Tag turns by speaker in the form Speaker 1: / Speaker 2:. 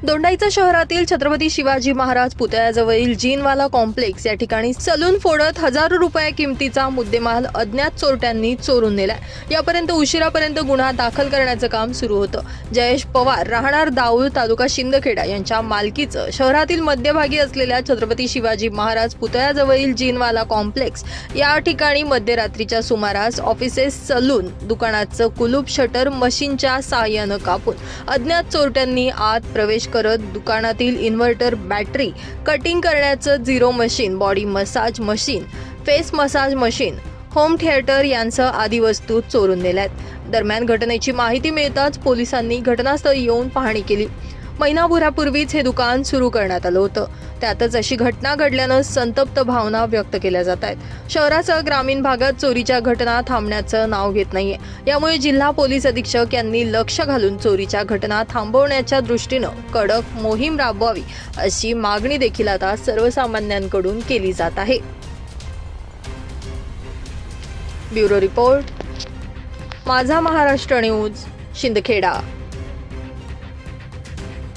Speaker 1: दोंडाईचा शहरातील छत्रपती शिवाजी महाराज पुतळ्याजवळील जीनवाला कॉम्प्लेक्स या ठिकाणी सलून फोडत हजारो रुपये किमतीचा मुद्देमाल अज्ञात चोरट्यांनी चोरून नेलाय। यापर्यंत उशिरापर्यंत गुन्हा दाखल करण्याचं काम सुरू होतं। जयेश पवार राहणार दाऊळ तालुका शिंदखेडा यांच्या मालकीचं शहरातील मध्यभागी असलेल्या छत्रपती शिवाजी महाराज पुतळ्याजवळील जीनवाला कॉम्प्लेक्स या ठिकाणी मध्यरात्रीच्या सुमारास ऑफिसेस सलून दुकानाचं कुलूप शटर मशीनच्या साहाय्यानं कापून अज्ञात चोरट्यांनी आत प्रवेश करत दुकानातील इन्व्हर्टर बॅटरी कटिंग करण्याचं zero machine, body massage machine, face massage machine, home theatre यांसह आदी वस्तू चोरून नेल्यात। दरम्यान घटनेची माहिती मिळताच पोलिसांनी घटनास्थळी येऊन पाहणी केली। महिनाभरापूर्वीच हे दुकान सुरू करण्यात आलं होतं। त्यातच अशी घटना घडल्यानं संतप्त भावना व्यक्त केल्या जात आहेत। शहरासह ग्रामीण भागात चोरीच्या घटना थांबण्याचं नाव घेत नाहीये। यामुळे जिल्हा पोलीस अधीक्षक यांनी लक्ष घालून चोरीच्या घटना थांबवण्याच्या दृष्टीनं कडक मोहीम राबवावी अशी मागणी देखील आता सर्वसामान्यांकडून केली जात आहे। ब्युरो रिपोर्ट, माझा महाराष्ट्र न्यूज, शिंदखेडा।